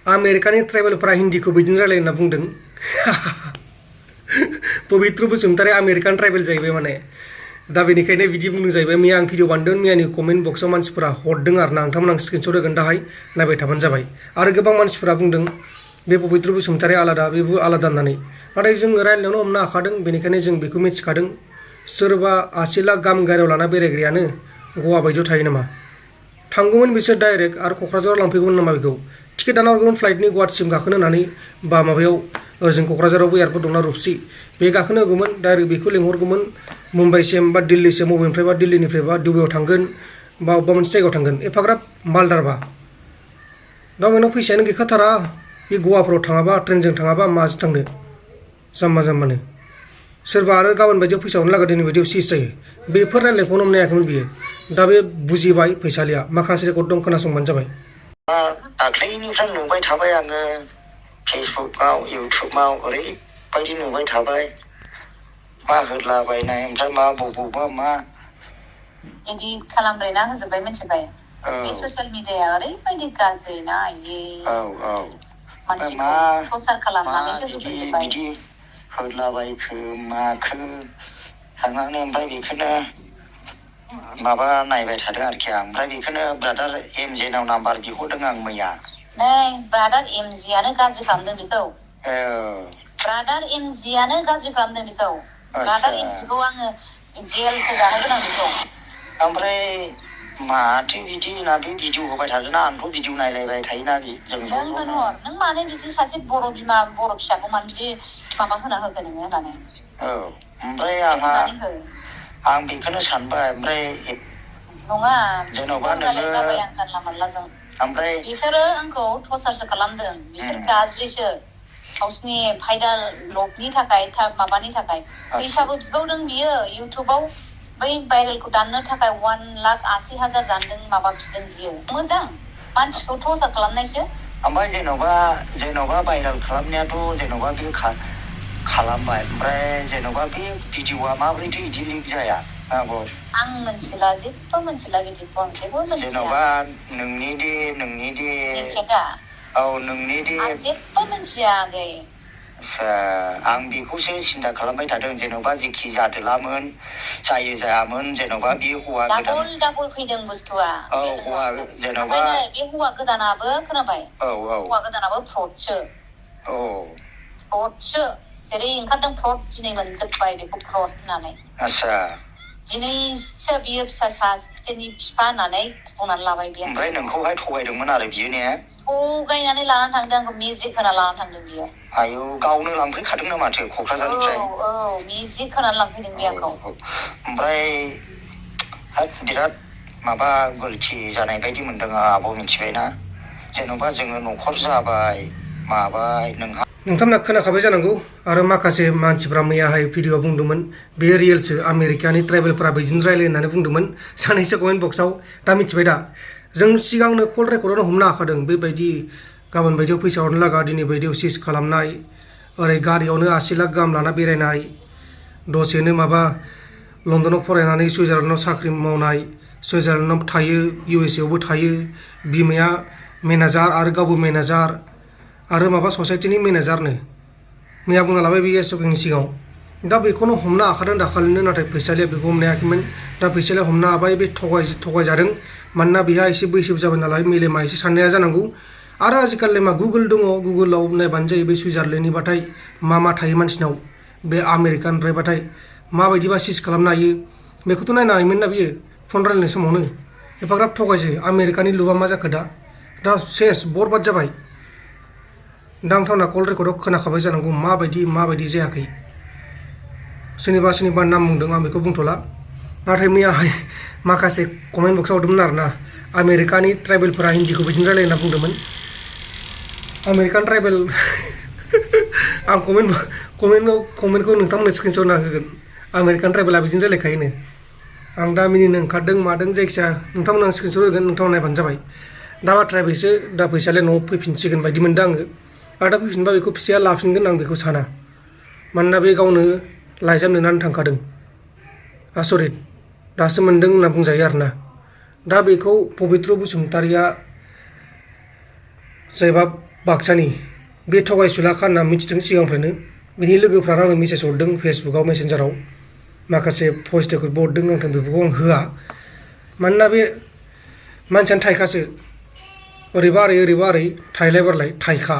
आमेरिकानि ट्राइबेलफोरा हिन्दीखौ बिदिनो रायलायो होनना बुंदों पबित्र बसुमतारी आमेरिकान ट्राइबेल जाहैबाय माने दा बेनिखायनो बिदि बुंदों जाहैबाय मैया आं भिडिअ बानायदों मैयानि कमेन्ट बक्सआव मानसिफोरा हरदों आरो ना नोंथांमोन आं स्क्रिनशट होगोन दाहाय नायबाय थाबानो जाबाय आरो गोबां मानसिफोरा बुंदों बे पबित्र बसुमतारी आलादा बेबो आलादा होननानै नाथाय जों रायलायनायावनो हमनो हाखादों बेनिखायनो जों बेखौ मिथिखादों सोरबा 80 लाख गाहाम गारियाव लाना बेरायग्रायानो गवा बायदियाव थायो नामा थांगौमोन बिसोर डाइरेक्ट आरो क'क्राझाराव लांफैगौमोन नामा बेखौ टिकेट दाना हरगौमोन फ्लाइटनि गुवाहाटिसिम गाखोनो होनानै बा माबायाव ओजों क'क्राझारावबो एयारपर्ट दंना रुपसि बे गाखोनो होगौमोन डाइरेक्ट बेखौ लेंहरगौमोन मुम्बाइसिम बा दिल्लीसिम बबेनिफ्राय बा दिल्लीनिफ्राय बा दुबाइयाव थांगोन बा अबेबा मोनसे जायगायाव थांगोन एफाग्राब मालदारबा दा बेनाव फैसायानो गैखाथारा बे गवाफोराव थाङाबा ट्रेनजों थाङाबा माजों थांनो जाम्बा जाम्बानो सोरबा आरो गाबोन बायदियाव फैसा हरनो लागा दिनै बायदियाव सिज जायो बेफोर रायलायनायखौनो हमनो हायाखैमोन बियो दा बे बुजिबाय फैसालिया माखासे रेकर्ड दं खोनासंबानो जाबाय दाख्लैनिफ्राय नुबाय थाबाय आङो फेसबुकआव इउटुबाव ओरैबायदि नुबाय थाबाय मा होदलाबायनाय ओमफ्राय मा बबावबा मा इदि खालामब्रेना होजोबबाय मिथिबाय बे ससियेल मिडियाया ओरैबायदि गाज्रि ना मानसिखौ टर्चार खालामनानैसो होजोबबाय बिदि होदलाबायखो माखो थांनानै ओमफ्राय बेखौनो माबा नायबाय थादों आरोखि आं ओमफ्राय बेखौनो ब्रादार एमजे नाव नाम्बार बिहरदों आं मैया नै ब्रादार एमजियानो गाज्रि खालामदों बेखौ ब्रादार एमजियानो गाज्रि खालामदों बेखौ ब्रादार एमजिखौ आङो जेलसो जानो गोनां बेखौ ओमफ्राय माथो बिदि ना बे भिडिअ होबाय थादोंना आंथ' भिडिअ नायलायबाय थायोना जों नों होनहर नों मानो बिदि सासे बर' बिमा बर' फिसाखौ मानो बिदि माबा होना होखो नोङो होननानै ओमफ्राय आं बेखौनो सानबाय ओमफ्राय नङा जेन'बा नोङो आं जानला मोनलाजों ओमफ्राय बिसोरो आंखौ टर्चारसो खालामदों बिसोर गाज्रिसो गावसिनि फायदा लबनि थाखाय माबानि थाखाय फैसाबो बिबावदों बियो इउटुबाव बै भाइरेलखौ दाननो थाखाय 1,80,000 दानदों माबा बिदों बियो मोजां मानसिखौ टर्चार खालामनायसो ओमफ्राय जेन'बा भाइरेल खालामनायाथ' जेन'बा बे खालामबाय ओमफ्राय जेन'बा बे भिडिअआ माबोरैथो बिदि लिक जाया आं मोनथिला जेबो मोनथिला बिदिखौ आं जेबो मोनथिया जेन'बा नोंनि दे नोंनि दे आं जेबो मोनथिया आगै आं बेखौसो सिन्था खालामबाय थादों जेन'बा जेखि जादोलामोन जायो जायामोन जेन'बा बे हौवा गोदान डाबल फैदों बुस्थुआ हौवा जेन'बा बे हौवा गोदानाबो खोनाबाय हौवा गोदानाबो फ्रडसो जेरै ओंखारदों फ्रड दिनै मोनजोब्बाय बेखौ फ्रड होननानै दिनैसो बियो फिसा सासेनि बिफा होननानै बुंनानै लाबाय बियो ओमफ्राय नोंखौहाय थगायदोंमोन आरो बियो ने थगायनानै लानानै थांदों आंखौ मेजिक होना लानानै थांदों बियो आयौ गावनो लांफैखादोंनो माथो क'क्राझारनिफ्राय मेजिक होनानै लांफैदों बे आंखौ ओमफ्राय बिराद माबा गलथि जानाय बायदि मोनदों आब' मिथिबायना जेन'बा जोङो न'खर जाबाय माबाय नोंथांमोना खोनाखाबाय जानांगौ आरो माखासे मानसिफ्रा मैयाहाय भिडिअ बुंदोंमोन बे रियेलसो आमेरिकानि ट्राइबेलफोरा बिदिनो रायलायो होननानै बुंदोंमोन सानैसो कमेन्ट बक्सआव दा मिथिबाय दा जों सिगांनो कल रेकर्डआवनो हमनो हाखादों बेबायदि गाबोन बायदियाव फैसा हरनो लागा दिनै बायदियाव सिज खालामनाय ओरै गारियावनो 80 लाख गाहाम लाना बेरायनाय दसेनो माबा लन्दनाव फरायनानै सुइजारलेण्डआव साख्रि मावनाय सुइजारलेण्डआव थायो USA आवबो थायो बिमाया मेनेजार आरो गावबो मेनेजार आरो माबा ससाइटिनि मेनेजारनो मैया बुंना लाबाय बे एस'केनि सिगाङाव दा बेखौनो हमनो हाखादों दाखालिनो नाथाय फैसालिया बेखौ हमनो हायाखैमोन दा फैसालिया हमनो हाबाय बे थगायजादों मानोना बेहा एसे बैसोबो जाबाय नालाय मेलेमा एसे साननाया जानांगौ आरो आजिखालि मा गुगोल दङ गुगोलाव नायबानो जायो बे सुइजारलेण्डनिबाथाय मा थायो मानसिनाव बे आमेरिकानिफ्रायबाथाय माबायदिबा सिज खालामनो हायो बेखौथ' नायनो हायोमोन ना बियो फन रायलायनाय समावनो एफाग्राब थगायसो आमेरिकानि लुबा मा जाखो दा सेस बरबाद जाबाय दा नोंथांमोना कल रेकर्डआव खोनाखाबाय जानांगौ माबायदि जायाखै सोरनिबा नाम बुंदों आं बेखौ बुंथ'ला नाथाय मैयाहाय माखासे कमेन्ट बक्सआव हरदोंमोन आरोना आमेरिकानि ट्राइबेलफोरा हिन्दीखौ बिदिनो रायलायो होनना बुंदोंमोन आमेरिकान ट्राइबेल आं कमेन्टखौ नोंथांमोननो स्क्रिनशट होना होगोन आमेरिकान ट्राइबेला बिदिनो रायलायखायोनो आं दा मिनिनो ओंखारदों मादों जायखिया नोंथांमोननो आं स्क्रिनशट होगोन नोंथांमोना नायबानो जाबाय दा बाथ्राया बेसो दा फैसालाय न'आव फैफिनसिगोन बायदि मोनदों आङो आरो दा फैफिनबा बेखौ फिसाया लाफिनगोन आं बेखौ साना मानोना बे गावनो लाइजाम लिरनानै थांखादों आसरित दासो मोनदों होनना बुंजायो आरोना दा बेखौ पबित्र बसुमतारीया जायबा बाक्सानि बे थगायसुलाखा होनना मिथिदों सिगांनिफ्रायनो बिनि लोगोफ्रा आंनो मेसेज हरदों फेसबुकाव मेसेन्जाराव माखासे भइस रेकर्ड हरदों नाथाय बेफोरखौ आं होआ मानोना बे मानसियानो थाइखासो ओरैबा ओरै थाइलाय बारलाय थाइखा